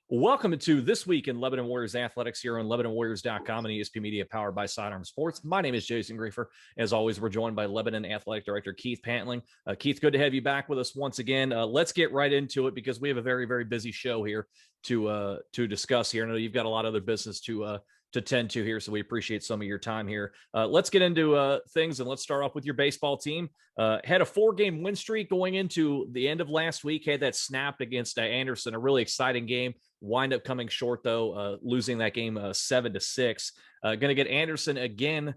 Welcome to This Week in Lebanon Warriors Athletics here on LebanonWarriors.com and ESP Media powered by Sidearm Sports. My name is Jason Griefer. As always, we're joined by Lebanon Athletic Director Keith Pantling. Keith, good to have you back with us once again. Let's get right into it because we have a very, very busy show here to discuss here. I know you've got a lot of other business to tend to here, so we appreciate some of your time here. Let's get into things, and let's start off with your baseball team. Had a 4-game win streak going into the end of last week, had that snapped against Anderson, a really exciting game. Wind up coming short, though, losing that game 7-6. Going to get Anderson again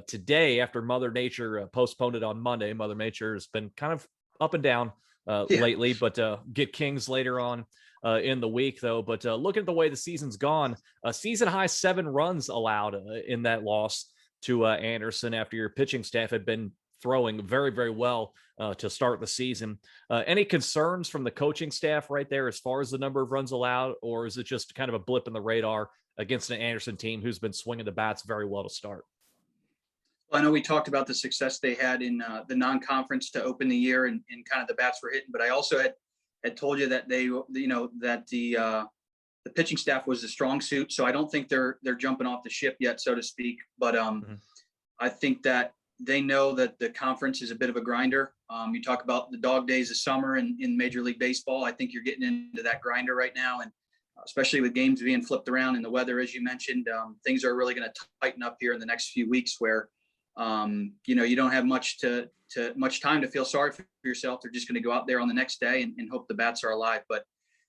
today after Mother Nature postponed it on Monday. Mother Nature has been kind of up and down lately, but get Kings later on in the week, though. But look at the way the season's gone. A season high 7 runs allowed in that loss to Anderson after your pitching staff had been throwing very, very well to start the season. Any concerns from the coaching staff right there as far as the number of runs allowed, or is it just kind of a blip in the radar against an Anderson team who's been swinging the bats very well to start? Well, I know we talked about the success they had in the non-conference to open the year and kind of the bats were hitting, but I also had told you that that the pitching staff was the strong suit. So I don't think they're jumping off the ship yet, so to speak. But I think that they know that the conference is a bit of a grinder. You talk about the dog days of summer in Major League Baseball. I think you're getting into that grinder right now. And especially with games being flipped around and the weather, as you mentioned, things are really going to tighten up here in the next few weeks where, you don't have much time to feel sorry for yourself. They're just going to go out there on the next day and hope the bats are alive. But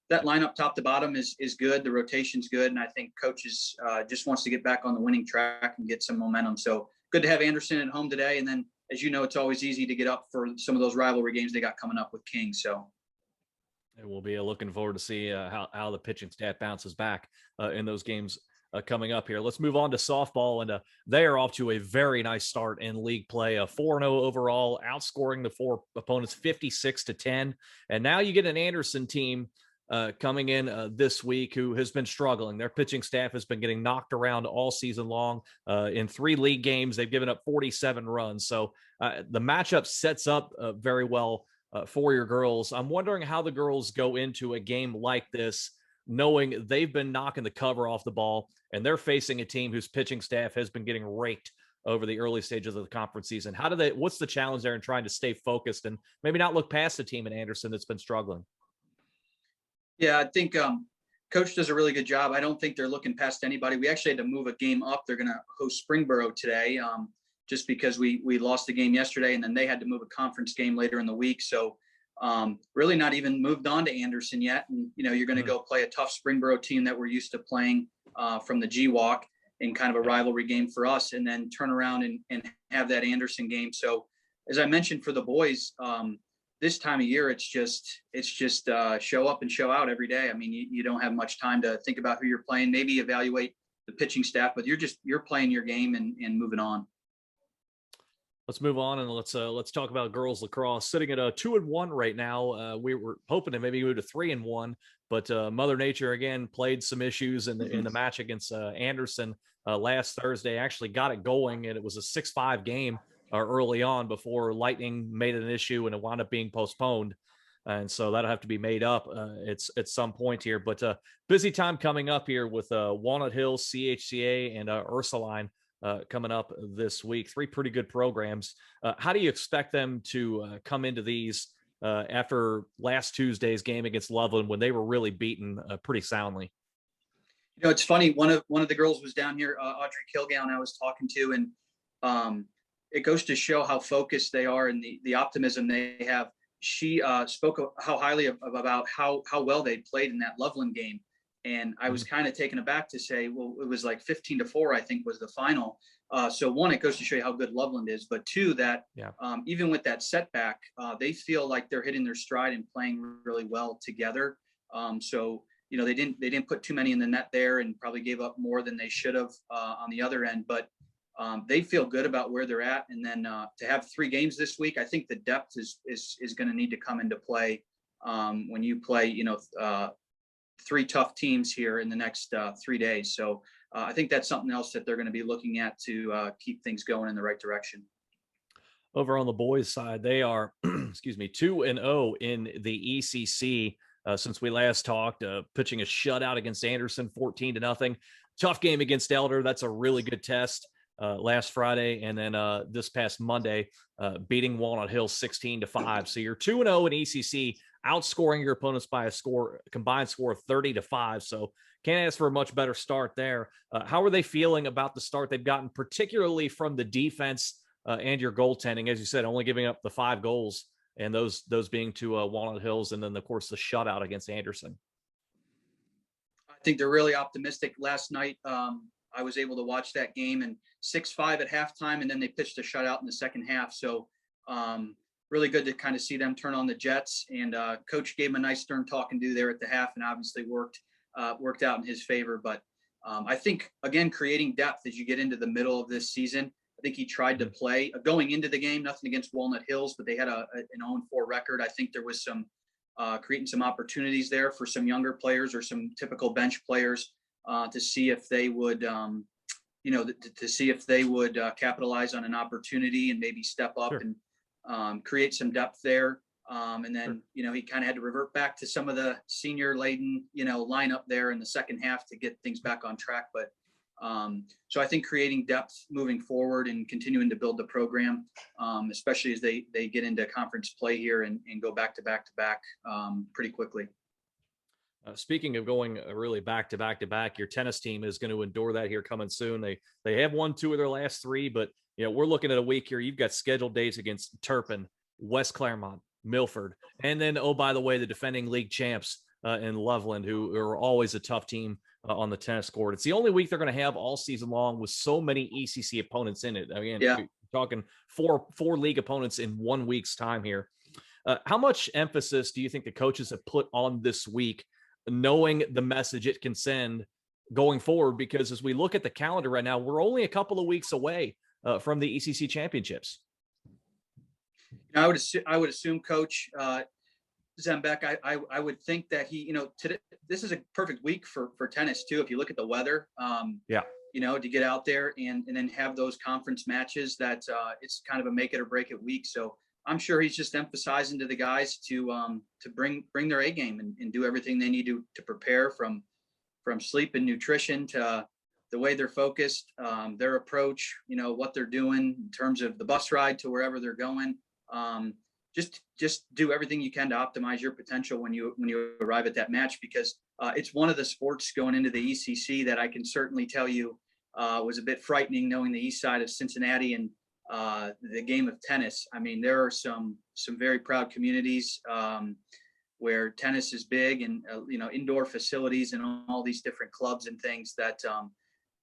that lineup top to bottom is good. The rotation's good. And I think coaches just wants to get back on the winning track and get some momentum. So good to have Anderson at home today. And then, as you know, it's always easy to get up for some of those rivalry games they got coming up with King. So we'll be looking forward to see how the pitching staff bounces back in those games coming up here. Let's move on to softball, and they are off to a very nice start in league play. 4-0 overall, outscoring the 4 opponents 56-10. And now you get an Anderson team coming in this week who has been struggling. Their pitching staff has been getting knocked around all season long. In 3 league games, they've given up 47 runs. So the matchup sets up very well for your girls. I'm wondering how the girls go into a game like this, knowing they've been knocking the cover off the ball and they're facing a team whose pitching staff has been getting raked over the early stages of the conference season. What's the challenge there in trying to stay focused and maybe not look past the team in Anderson that's been struggling? Yeah, I think Coach does a really good job. I don't think they're looking past anybody. We actually had to move a game up. They're going to host Springboro today just because we lost the game yesterday, and then they had to move a conference game later in the week. So really not even moved on to Anderson yet. And, you're going to go play a tough Springboro team that we're used to playing from the G-Walk in kind of a rivalry game for us, and then turn around and have that Anderson game. So as I mentioned for the boys, this time of year, it's just show up and show out every day. I mean, you don't have much time to think about who you're playing, maybe evaluate the pitching staff, but you're playing your game and moving on. Let's move on and let's talk about girls lacrosse. Sitting at a 2-1 right now. We were hoping to maybe move to 3-1, but Mother Nature again played some issues in the match against Anderson last Thursday. Actually got it going, and it was a 6-5 game early on before Lightning made it an issue and it wound up being postponed. And so that'll have to be made up it's at some point here. But busy time coming up here with Walnut Hills, CHCA, and Ursuline coming up this week. 3 pretty good programs. How do you expect them to come into these after last Tuesday's game against Loveland when they were really beaten pretty soundly? It's funny. One of the girls was down here, Audrey Kilgown, I was talking to, and it goes to show how focused they are and the optimism they have. She spoke how highly about how well they played in that Loveland game. And I was kind of taken aback to say, well, it was like 15-4, I think was the final. So 1, it goes to show you how good Loveland is, but 2, that even with that setback, they feel like they're hitting their stride and playing really well together. So, they didn't put too many in the net there and probably gave up more than they should have on the other end, but they feel good about where they're at. And then to have 3 games this week, I think the depth is going to need to come into play when you play, 3 tough teams here in the next 3 days. So I think that's something else that they're going to be looking at to keep things going in the right direction. Over on the boys' side, they are, 2-0 in the ECC. since we last talked, pitching a shutout against Anderson, 14-0. Tough game against Elder. That's a really good test last Friday. And then this past Monday, beating Walnut Hill 16-5. So you're 2-0 in ECC, outscoring your opponents by a combined score of 30-5. So can't ask for a much better start there. How are they feeling about the start they've gotten, particularly from the defense and your goaltending? As you said, only giving up the 5 goals, and those being to Walnut Hills, and then of course the shutout against Anderson. I think they're really optimistic. Last night, I was able to watch that game, and 6-5 at halftime, and then they pitched a shutout in the second half. So really good to kind of see them turn on the Jets. And coach gave him a nice stern talking to there at the half, and obviously worked out in his favor. But I think, again, creating depth as you get into the middle of this season. I think he tried to play going into the game, nothing against Walnut Hills, but they had an 0-4 record. I think there was some creating some opportunities there for some younger players or some typical bench players to see if they would, to see if they would capitalize on an opportunity and maybe step up and create some depth there. And then, he kind of had to revert back to some of the senior laden, lineup there in the second half to get things back on track. But so I think creating depth moving forward and continuing to build the program, especially as they get into conference play here and go back to back pretty quickly. Speaking of going really back to back, your tennis team is going to endure that here coming soon. They have won 2 of their last 3, but we're looking at a week here. You've got scheduled dates against Turpin, West Claremont, Milford, and then, oh, by the way, the defending league champs in Loveland, who are always a tough team on the tennis court. It's the only week they're going to have all season long with so many ECC opponents in it. I mean, You're talking four league opponents in 1 week's time here. How much emphasis do you think the coaches have put on this week, knowing the message it can send going forward? Because as we look at the calendar right now, we're only a couple of weeks away from the ECC championships. I would assume Coach Zembeck, I would think that he, today, this is a perfect week for tennis too. If you look at the weather, to get out there and then have those conference matches, that it's kind of a make it or break it week. So I'm sure he's just emphasizing to the guys to bring their A game and do everything they need to prepare, from sleep and nutrition to the way they're focused, their approach, what they're doing in terms of the bus ride to wherever they're going. Just do everything you can to optimize your potential when you arrive at that match, because it's one of the sports going into the ECC that I can certainly tell you was a bit frightening, knowing the east side of Cincinnati and the game of tennis. I mean, there are some very proud communities where tennis is big, and indoor facilities and all these different clubs and things that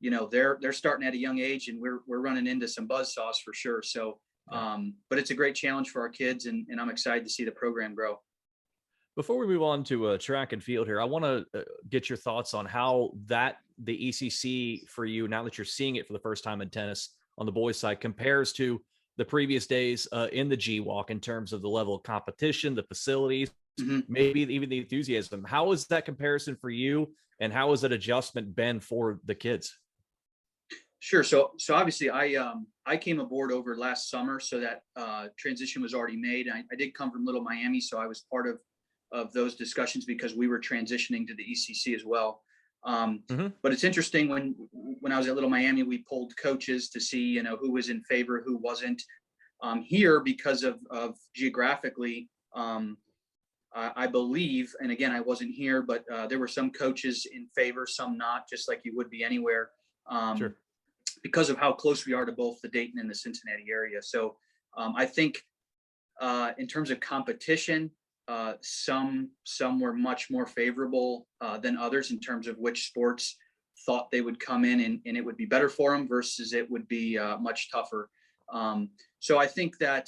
they're starting at a young age, and we're running into some buzzsaws for sure. So but it's a great challenge for our kids, and I'm excited to see the program grow. Before we move on to track and field here, I want to get your thoughts on how the ECC for you, now that you're seeing it for the first time in tennis on the boys side, compares to the previous days in the G-Walk in terms of the level of competition, the facilities, maybe even the enthusiasm. How is that comparison for you, and how has that adjustment been for the kids? Sure. So obviously I came aboard over last summer, so that transition was already made. I did come from Little Miami, so I was part of those discussions because we were transitioning to the ECC as well. But it's interesting, when I was at Little Miami, we polled coaches to see, who was in favor, who wasn't. Here, because of geographically, I believe, and again, I wasn't here, but there were some coaches in favor, some not, just like you would be anywhere. Sure. Because of how close we are to both the Dayton and the Cincinnati area. So I think in terms of competition, some were much more favorable than others in terms of which sports thought they would come in and it would be better for them versus it would be much tougher. So I think that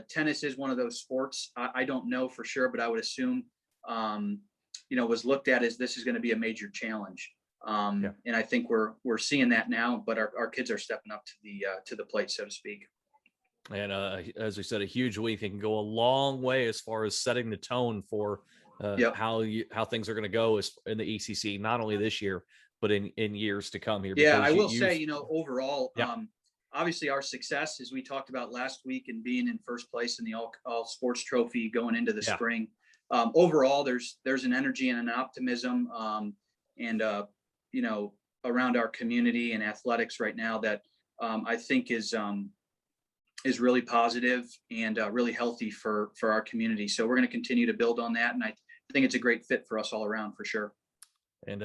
tennis is one of those sports. I don't know for sure, but I would assume, was looked at as this is going to be a major challenge. And I think we're seeing that now, but our kids are stepping up to the plate, so to speak. And as we said, a huge week. It can go a long way as far as setting the tone for how things are going to go in the ECC, not only this year, but in years to come here. Yeah, I will say, overall, obviously our success, as we talked about last week, and being in first place in the all sports trophy going into the spring, overall, there's an energy and an optimism, and you know, around our community and athletics right now that I think is really positive and really healthy for our community. So we're going to continue to build on that, and I think it's a great fit for us all around for sure. And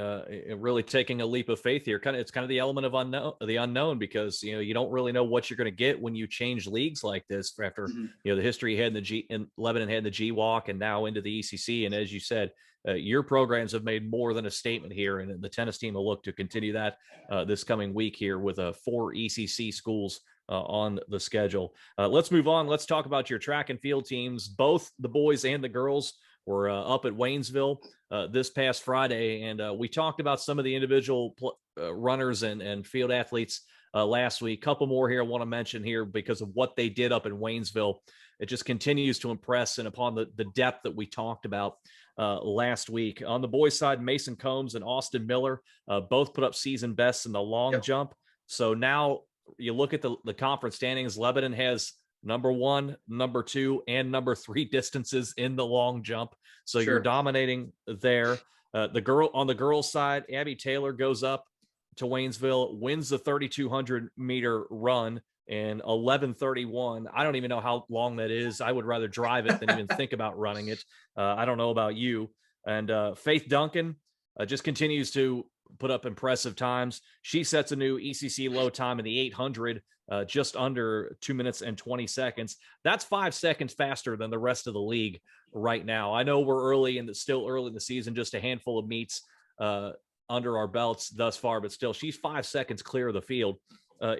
really taking a leap of faith here. It's kind of the element of unknown, because you don't really know what you're going to get when you change leagues like this after Mhm. the history you had in the G in Lebanon had in the G Walk and now into the ECC. And as you said, your programs have made more than a statement here, and the tennis team will look to continue that this coming week here with 4 ECC schools on the schedule. Let's move on. Let's talk about your track and field teams. Both the boys and the girls were up at Waynesville this past Friday, and we talked about some of the individual runners and field athletes last week. Couple more here I want to mention here because of what they did up in Waynesville. It just continues to impress, and upon the depth that we talked about last week. On the boys' side, Mason Combs and Austin Miller both put up season bests in the long Yep. jump. So now you look at the conference standings. Lebanon has number 1, number 2, and number 3 distances in the long jump. So you're Sure. dominating there. On the girls' side, Abby Taylor goes up to Waynesville, wins the 3,200 meter run in 11:31. I don't even know how long that is. I would rather drive it than even think about running it. I don't know about you. And Faith Duncan just continues to put up impressive times. She sets a new ECC low time in the 800, just under 2 minutes and 20 seconds. That's 5 seconds faster than the rest of the league right now. I know we're still early in the season, just a handful of meets under our belts thus far, but still, she's 5 seconds clear of the field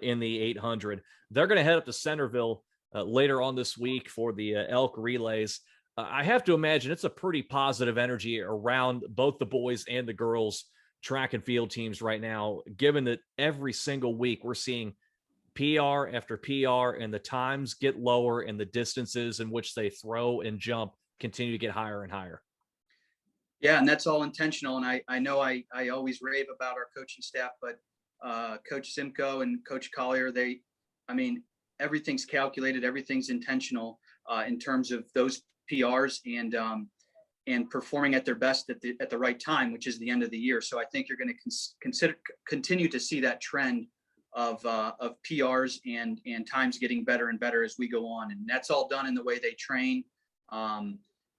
in the 800. They're going to head up to Centerville later on this week for the Elk Relays. I have to imagine it's a pretty positive energy around both the boys and the girls track and field teams right now, given that every single week we're seeing PR after PR and the times get lower and the distances in which they throw and jump continue to get higher and higher. Yeah, and that's all intentional. And I know I always rave about our coaching staff, but Coach Simcoe and Coach Collier, I mean, everything's calculated, everything's intentional in terms of those PRs and performing at their best at the right time, which is the end of the year. So I think you're going to continue to see that trend of PRs and times getting better and better as we go on. And that's all done in the way they train.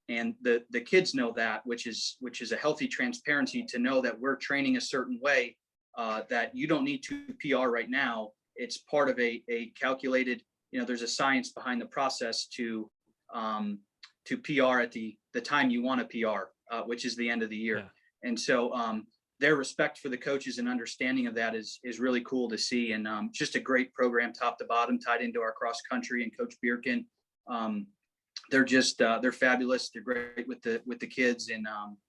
And the kids know that, which is a healthy transparency to know that we're training a certain way, that you don't need to PR right now. It's part of a calculated, there's a science behind the process to PR at the time you want to PR, which is the end of the year. Yeah. And so their respect for the coaches and understanding of that is really cool to see. And just a great program top to bottom, tied into our cross country and Coach Bierkin. They're fabulous. They're great with the kids, and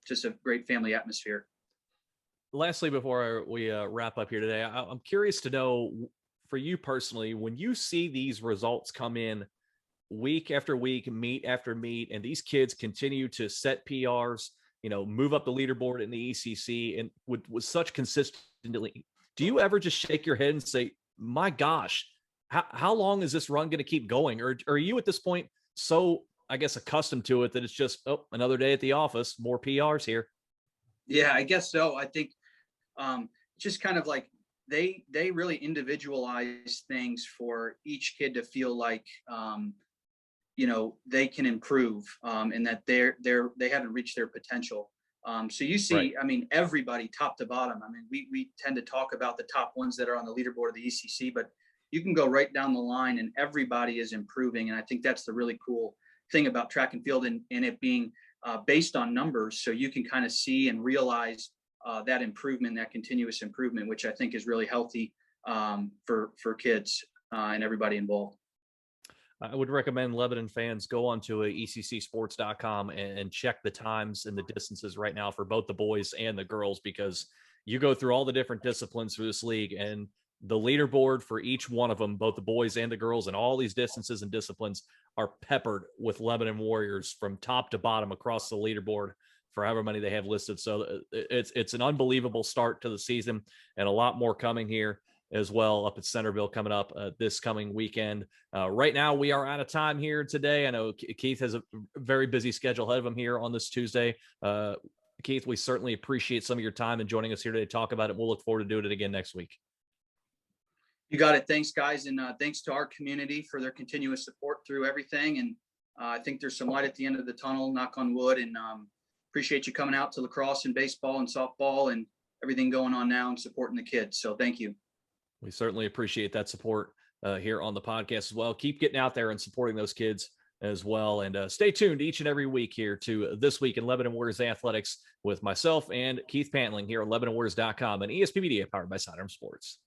just a great family atmosphere. Lastly, before we wrap up here today, I'm curious to know, for you personally, when you see these results come in week after week, meet after meet, and these kids continue to set PRs, move up the leaderboard in the ECC and with such consistently, do you ever just shake your head and say, my gosh, how long is this run going to keep going? Or are you at this point so, I guess, accustomed to it that it's just, another day at the office, more PRs here? Yeah, I guess so. I think just kind of like they really individualize things for each kid to feel like they can improve and that they haven't reached their potential. So you see, right. I mean, everybody top to bottom. I mean, we tend to talk about the top ones that are on the leaderboard of the ECC, but you can go right down the line and everybody is improving. And I think that's the really cool thing about track and field and it being based on numbers. So you can kind of see and realize that improvement, that continuous improvement, which I think is really healthy for kids and everybody involved. I would recommend Lebanon fans go on to ECCsports.com and check the times and the distances right now for both the boys and the girls, because you go through all the different disciplines through this league and the leaderboard for each one of them, both the boys and the girls, and all these distances and disciplines are peppered with Lebanon Warriors from top to bottom across the leaderboard for however many they have listed. So it's an unbelievable start to the season and a lot more coming here as well up at Centerville coming up this coming weekend. Right now, we are out of time here today. I know Keith has a very busy schedule ahead of him here on this Tuesday. Keith, we certainly appreciate some of your time and joining us here today to talk about it. We'll look forward to doing it again next week. You got it. Thanks, guys. And thanks to our community for their continuous support through everything. And I think there's some light at the end of the tunnel, knock on wood. And appreciate you coming out to lacrosse and baseball and softball and everything going on now and supporting the kids. So thank you. We certainly appreciate that support here on the podcast as well. Keep getting out there and supporting those kids as well. And stay tuned each and every week here to This Week in Lebanon Warriors Athletics with myself and Keith Pantling here at LebanonWarriors.com and ESP Media powered by Sidearm Sports.